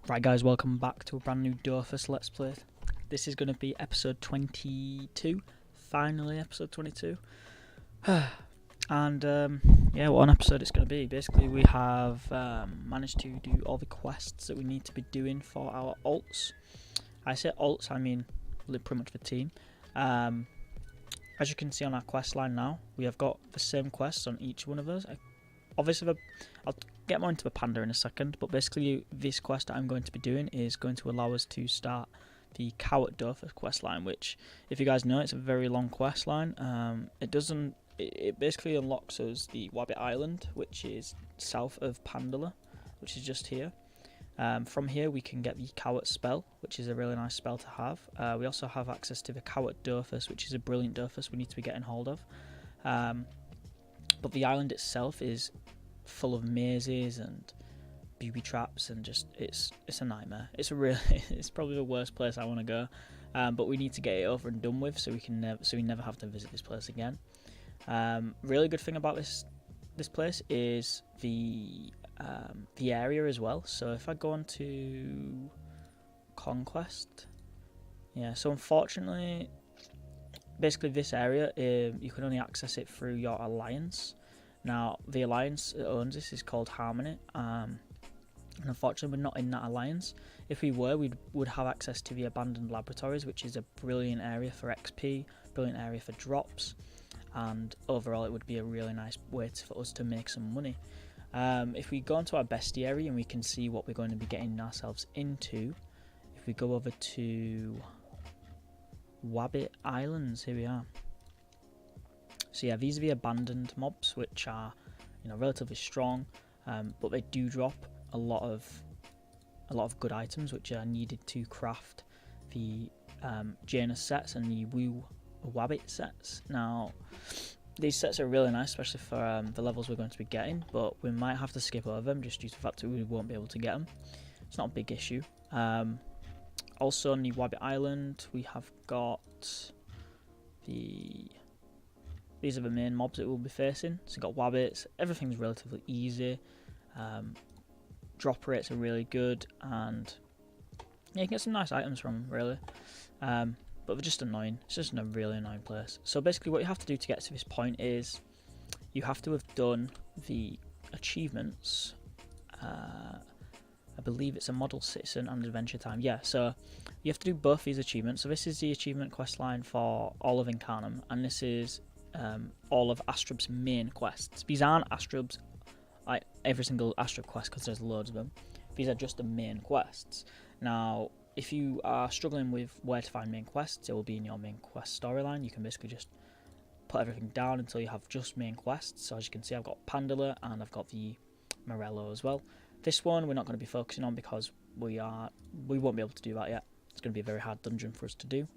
Right guys, welcome back to a brand new Dofus Let's Play. This is going to be episode 22, finally episode 22. And yeah, what an episode it's going to be. Basically we have managed to do all the quests that we need to be doing for our alts. I say alts, I mean pretty much the team. As you can see on our quest line now, we have got the same quests on each one of us. Obviously, I'll get more into the panda in a second, but basically this quest that I'm going to be doing is going to allow us to start the cow at Dofus quest line, which, if you guys know, it's a very long quest line. It basically unlocks us the Wabbit Island, which is south of Pandala, which is just here. From here we can get the Coward spell, which is a really nice spell to have. We also have access to the Coward Dofus, which is a brilliant Dofus we need to be getting hold of. But the island itself is full of mazes and booby traps, and just it's a nightmare. It's probably the worst place I want to go. But we need to get it over and done with, so we never have to visit this place again. Really good thing about this place is the area as well. So if I go on to Conquest, yeah. So unfortunately, basically this area, you can only access it through your alliance. Now the alliance that owns this is called Harmony, and unfortunately we're not in that alliance. If we were, we would have access to the abandoned laboratories, which is a brilliant area for XP, brilliant area for drops, and overall it would be a really nice way for us to make some money. If we go into our bestie area and we can see what we're going to be getting ourselves into, if we go over to Wabbit Islands, here we are. So yeah, these are the abandoned mobs, which are, relatively strong, but they do drop a lot of good items, which are needed to craft the Janus sets and the Woo Wabbit sets. Now, these sets are really nice, especially for the levels we're going to be getting, but we might have to skip over them just due to the fact that we won't be able to get them. It's not a big issue. Also on the Wabbit Island, we have got these are the main mobs that we'll be facing. So you've got Wabbits, everything's relatively easy. Drop rates are really good, and yeah, you can get some nice items from them, really. But they're just annoying. It's just a really annoying place. So basically what you have to do to get to this point is you have to have done the achievements. I believe it's a model citizen and adventure time. Yeah, so you have to do both these achievements. So this is the achievement quest line for all of Ankama, and this is all of Astrub's main quests. These aren't Astrub's, like every single Astrub quest, because there's loads of them. These are just the main quests. Now, if you are struggling with where to find main quests, it will be in your main quest storyline. You can basically just put everything down until you have just main quests. So as you can see, I've got Pandala and I've got the Morello as well. This one we're not going to be focusing on because we won't be able to do that yet. It's going to be a very hard dungeon for us to do.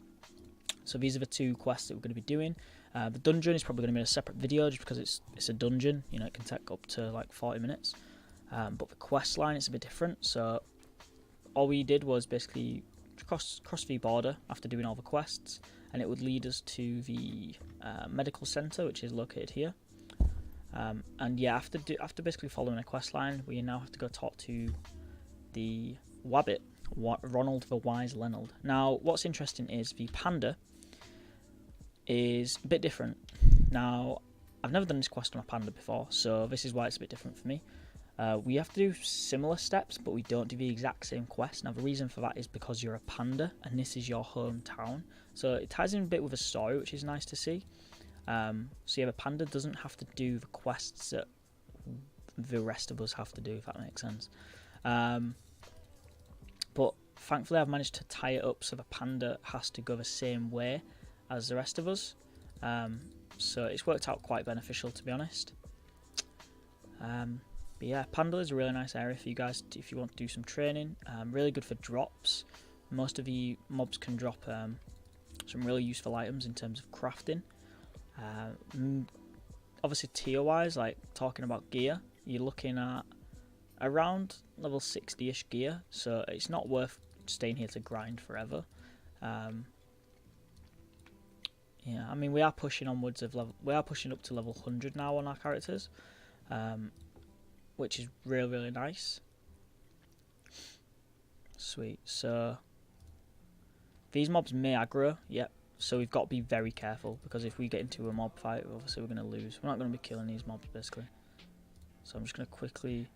So these are the two quests that we're going to be doing. The dungeon is probably going to be a separate video just because it's a dungeon. It can take up to like 40 minutes. But the quest line is a bit different. So all we did was basically cross the border after doing all the quests, and it would lead us to the medical center, which is located here. And yeah, after basically following a quest line, we now have to go talk to the Wabbit, Ronald the Wise Leonard. Now, what's interesting is the panda is a bit different. Now, I've never done this quest on a panda before, so this is why it's a bit different for me. We have to do similar steps, but we don't do the exact same quest. Now, the reason for that is because you're a panda, and this is your hometown. So it ties in a bit with a story, which is nice to see. So yeah, the panda doesn't have to do the quests that the rest of us have to do, if that makes sense. But thankfully I've managed to tie it up so the panda has to go the same way as the rest of us. So it's worked out quite beneficial, to be honest. But yeah, Pandala is a really nice area for you guys if you want to do some training. Really good for drops. Most of the mobs can drop some really useful items in terms of crafting. Obviously tier wise, like talking about gear, you're looking at around level 60ish gear, so it's not worth staying here to grind forever. Yeah, I mean we are pushing onwards of level, we are pushing up to level 100 now on our characters, which is really nice. Sweet. So these mobs may aggro. Yep. So we've got to be very careful, because if we get into a mob fight, obviously we're going to lose. We're not going to be killing these mobs, basically. So I'm just going to quickly...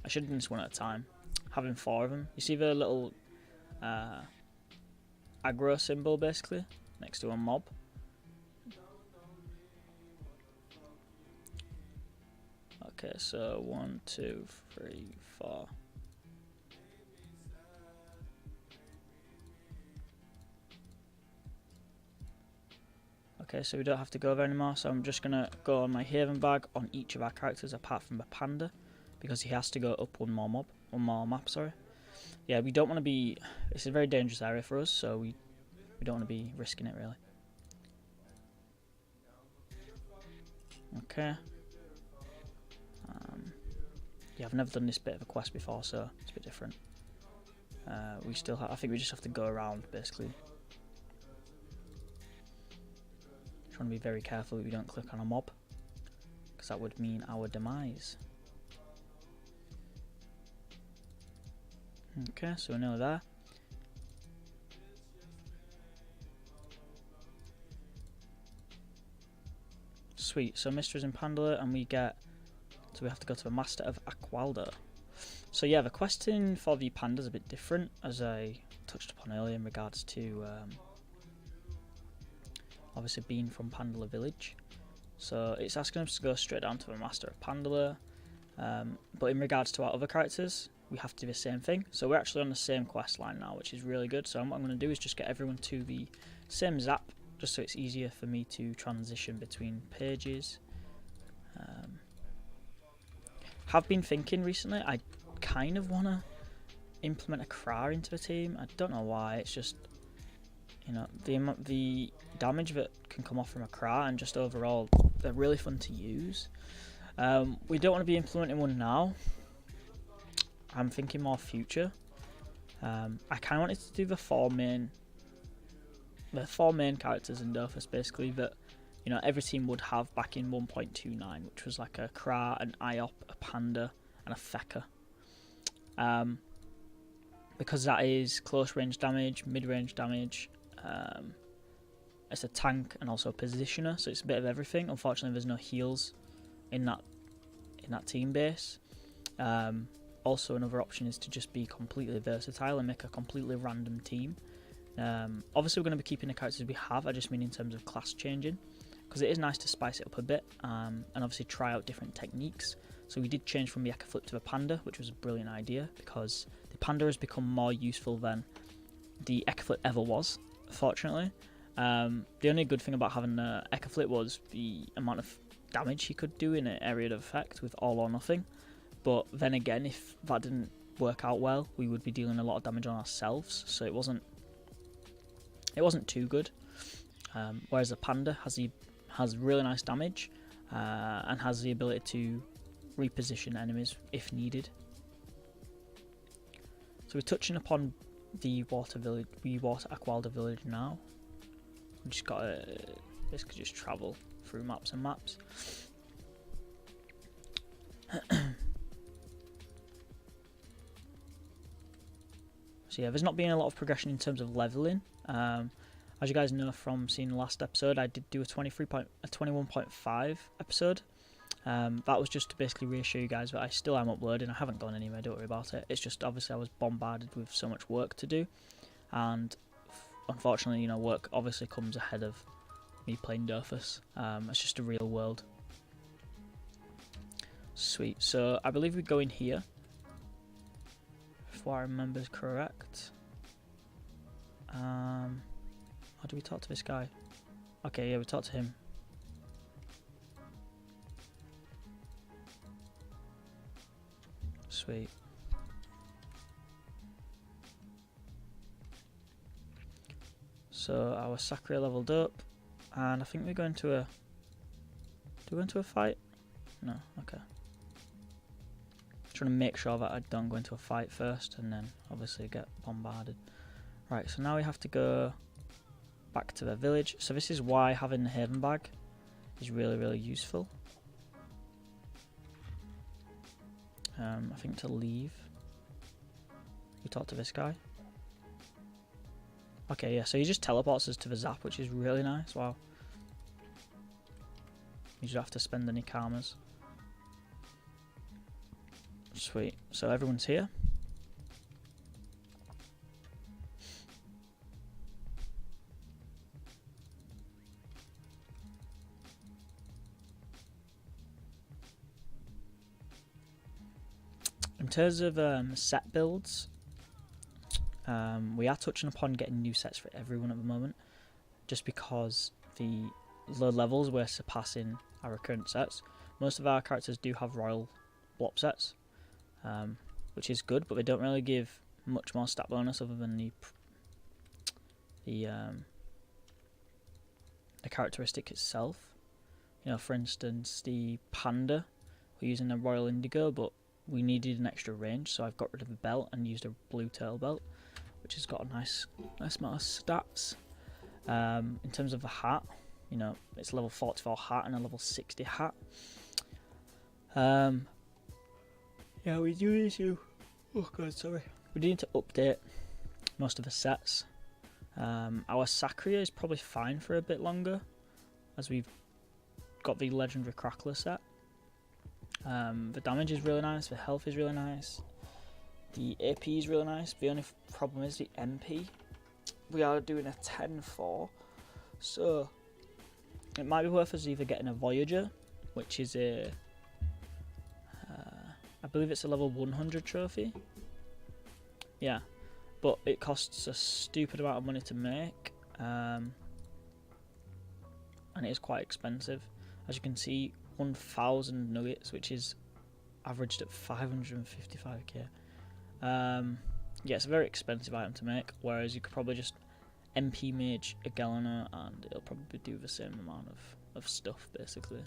I should have done this one at a time. Having 4 of them. You see the little aggro symbol, basically, next to a mob? Okay, so 1, 2, 3, 4. Okay, so we don't have to go there anymore, so I'm just going to go on my Haven bag on each of our characters apart from the Panda, because he has to go up one more map, sorry. Yeah, we don't want to be... It's a very dangerous area for us, so we don't want to be risking it, really. Okay. Yeah, I've never done this bit of a quest before, so it's a bit different. We still I think we just have to go around, basically. Trying to be very careful that we don't click on a mob, because that would mean our demise. Okay, so we're nearly there. Sweet, so Mistra's in Pandala, and we get... So we have to go to the Master of Aqualda. So yeah, the questing for the Panda is a bit different, as I touched upon earlier in regards to obviously being from Pandala village. So it's asking us to go straight down to the Master of Pandala. But in regards to our other characters, we have to do the same thing. So we're actually on the same quest line now, which is really good. So what I'm going to do is just get everyone to the same zap, just so it's easier for me to transition between pages. Have been thinking recently, I kind of want to implement a Kra into the team. I don't know why, it's just, you know, the damage that can come off from a Kra, and just overall, they're really fun to use. We don't want to be implementing one now. I'm thinking more future. I kind of wanted to do the four main characters in Dofus, basically, that, you know, every team would have back in 1.29, which was like a Kra, an Iop, a Panda, and a Feka. Because that is close range damage, mid range damage. It's a tank and also a positioner, so it's a bit of everything. Unfortunately, there's no heals in that team base. Also, another option is to just be completely versatile and make a completely random team. Obviously, we're going to be keeping the characters we have. I just mean in terms of class changing, because it is nice to spice it up a bit, and obviously try out different techniques. So we did change from the Eka Flip to the Panda, which was a brilliant idea, because the Panda has become more useful than the Eka Flip ever was, fortunately. The only good thing about having the Eka Flip was the amount of damage he could do in an area of effect with all or nothing. But then again, if that didn't work out well, we would be dealing a lot of damage on ourselves, so it wasn't too good. Whereas the Panda has really nice damage, and has the ability to reposition enemies if needed. So we're touching upon the water Aqualda village now. We just gotta basically just travel through maps and maps. So yeah, there's not been a lot of progression in terms of leveling. As you guys know from seeing the last episode, I did do a 21.5 episode. That was just to basically reassure you guys that I still am uploading. I haven't gone anywhere, don't worry about it. It's just obviously I was bombarded with so much work to do, and unfortunately, you know, work obviously comes ahead of me playing Dofus. It's just a real world. Sweet. So I believe we go in here, if what I remember is correct. How do we talk to this guy? Okay, yeah, we talk to him. Sweet. So our Sakura leveled up, and I think we're going to a... Do we go into a fight? No, okay. Trying to make sure that I don't go into a fight first, and then obviously get bombarded. Right, so now we have to go back to the village. So this is why having the Haven bag is really, really useful. I think to leave, we talk to this guy. Okay, yeah, so he just teleports us to the Zap, which is really nice. Wow. You just have to spend any karmas. Sweet. So everyone's here. In terms of set builds, we are touching upon getting new sets for everyone at the moment, just because the low levels we're surpassing our current sets. Most of our characters do have royal blop sets, which is good, but they don't really give much more stat bonus other than the characteristic itself. You know, for instance, the panda, we're using a royal indigo, but we needed an extra range, so I've got rid of the belt and used a blue tail belt, which has got a nice amount of stats. In terms of the hat, you know, it's a level 44 hat and a level 60 hat. Yeah, we do need to. Oh god, sorry. We do need to update most of the sets. Our Sacria is probably fine for a bit longer, as we've got the legendary crackler set. The damage is really nice, the health is really nice, the AP is really nice. The only problem is the MP. We are doing a 10-4, so it might be worth us either getting a Voyager, which is a I believe it's a level 100 trophy. Yeah, but it costs a stupid amount of money to make, and it is quite expensive. As you can see, 1,000 nuggets, which is averaged at 555k. Yeah, it's a very expensive item to make, whereas you could probably just MP mage a Galena and it'll probably do the same amount of stuff, basically.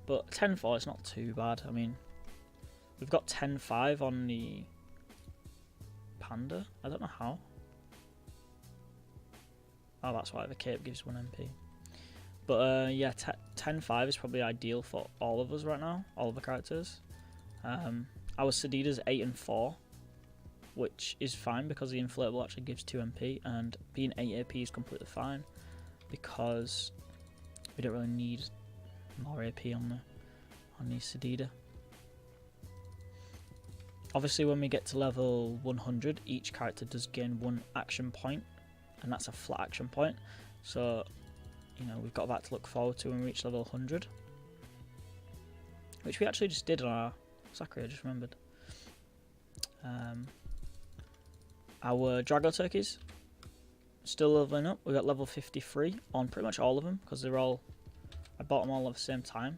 But 10-4 is not too bad. I mean, we've got 10-5 on the panda. I don't know how. Oh, that's why the cape gives 1 MP. But yeah, 10-5 is probably ideal for all of us right now, all of the characters. Our Sedida's 8-4, which is fine because the inflatable actually gives 2 MP, and being 8 AP is completely fine because we don't really need more AP on the Sedida. Obviously, when we get to level 100, each character does gain 1 action point, and that's a flat action point. So, you know, we've got that to look forward to when we reach level 100, which we actually just did on our Sakura, I just remembered. Our Drago turkeys still leveling up. We got level 53 on pretty much all of them because they're all, I bought them all at the same time.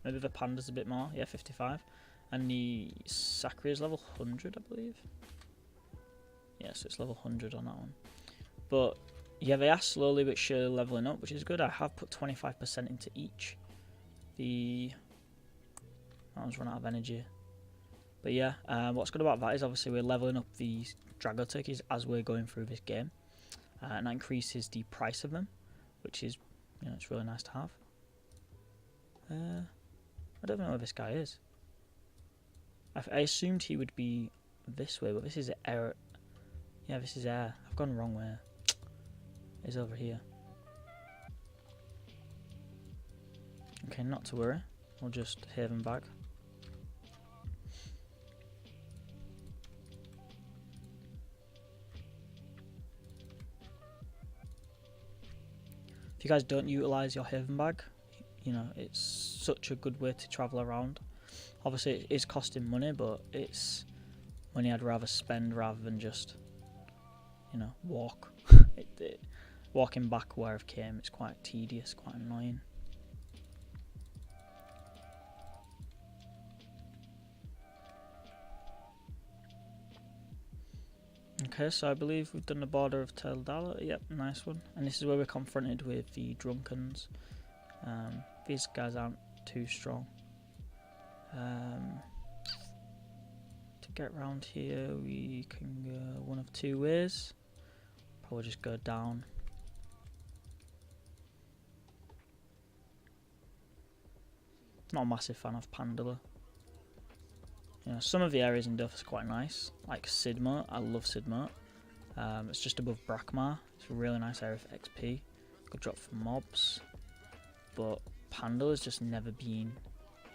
Maybe the panda's a bit more, yeah, 55, and the Sakura is level 100, I believe. Yeah, so it's level 100 on that one. But yeah, they are slowly but surely leveling up, which is good. I have put 25% into each. That one's run out of energy. But yeah, what's good about that is obviously we're leveling up these Drago turkeys as we're going through this game, and that increases the price of them, which is, you know, it's really nice to have. I don't know where this guy is. I assumed he would be this way, but this is air. Yeah, this is air. I've gone the wrong way. He's over here. Okay, not to worry. We'll just haven back. If you guys don't utilise your haven bag, you know, it's such a good way to travel around. Obviously it is costing money, but it's money I'd rather spend rather than just, you know, walk. Walking back where I've came, it's quite tedious, quite annoying. Okay, so I believe we've done the border of Pandala. Yep, nice one. And this is where we're confronted with the Drunkens. These guys aren't too strong. To get around here, we can go one of 2 ways. Probably just go down. Not a massive fan of Pandala. You know, some of the areas in Dofus are quite nice, like Sidmo. I love Sidmo. It's just above Brakmar. It's a really nice area for XP. Good drop for mobs. But Pandala's just never been,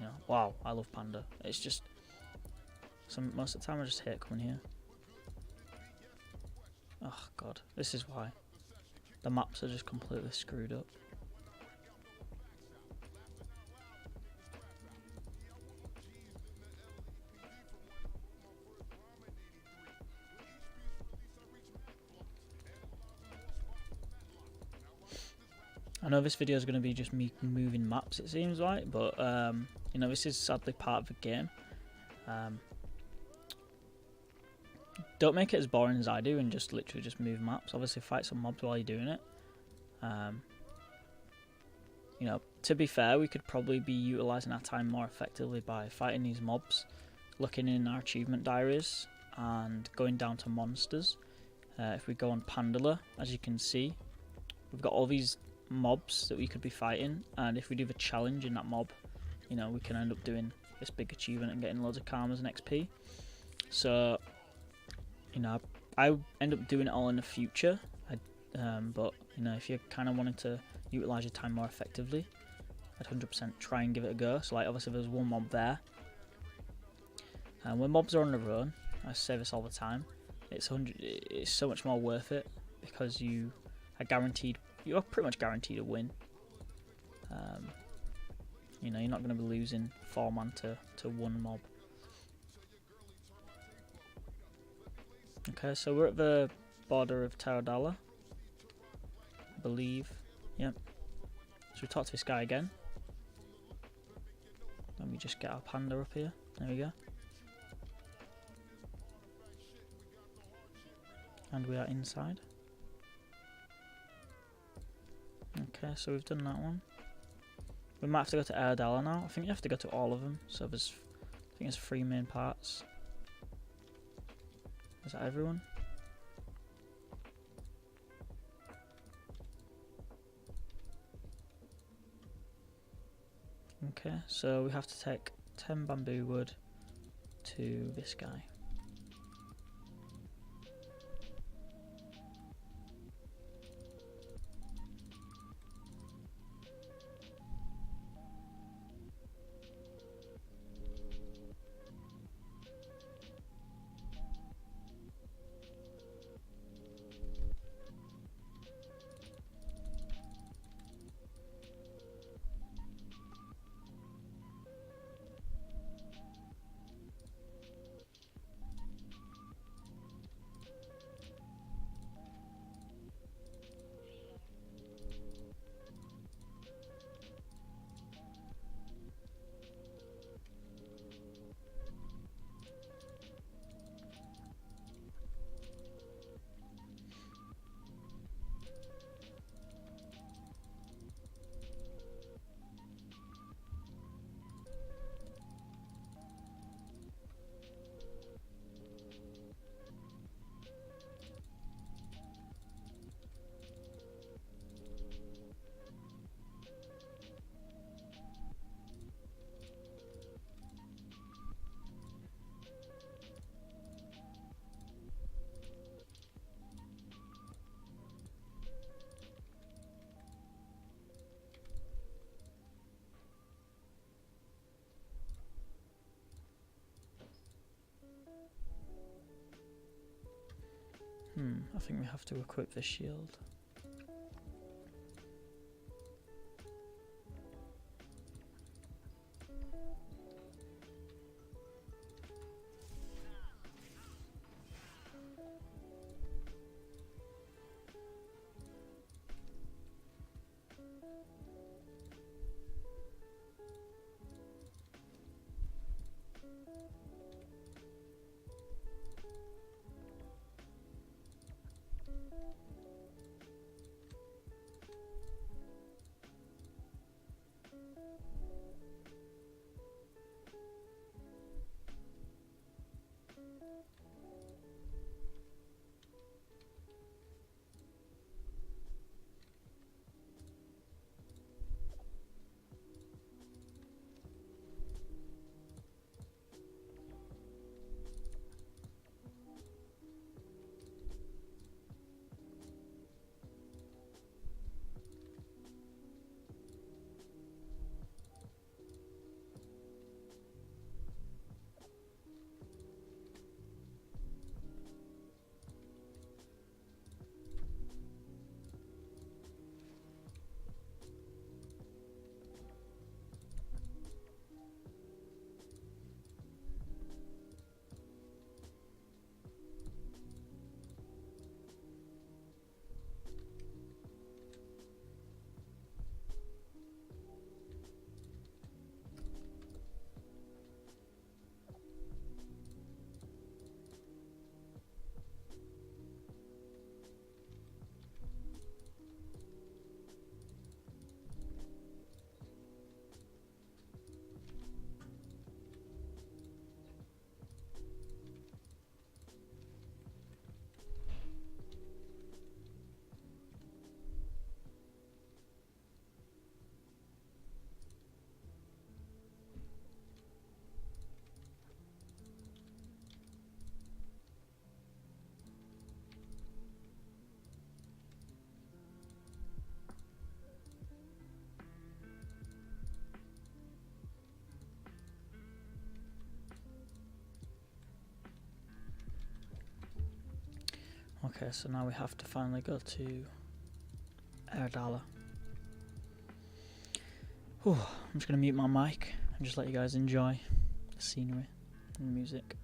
you know, wow, I love Panda. It's just, most of the time I just hate coming here. Oh god, this is why. The maps are just completely screwed up. I know this video is going to be just me moving maps, it seems like, but you know, this is sadly part of the game. Don't make it as boring as I do and just literally just move maps. Obviously fight some mobs while you're doing it. You know, to be fair, we could probably be utilising our time more effectively by fighting these mobs, looking in our achievement diaries and going down to monsters. If we go on Pandala, as you can see, we've got all these mobs that we could be fighting, and if we do the challenge in that mob, you know, we can end up doing this big achievement and getting loads of karmas and XP. So, you know, I end up doing it all in the future, but you know, if you're kind of wanting to utilise your time more effectively, I'd 100% try and give it a go. So like, obviously there's one mob there, and when mobs are on their own, I say this all the time, it's so much more worth it, because you are pretty much guaranteed a win. You know, you're not going to be losing 4-man to one mob. Okay, so we're at the border of Pandala, I believe. Yep. So we talk to this guy again. Let me just get our panda up here. There we go. And we are inside. Okay, so we've done that one. We might have to go to Pandala now. I think you have to go to all of them. So there's, I think there's 3 main parts. Is that everyone? Okay, so we have to take 10 bamboo wood to this guy. I think we have to equip the shield. Okay, so now we have to finally go to Pandala. I'm just going to mute my mic and just let you guys enjoy the scenery and the music.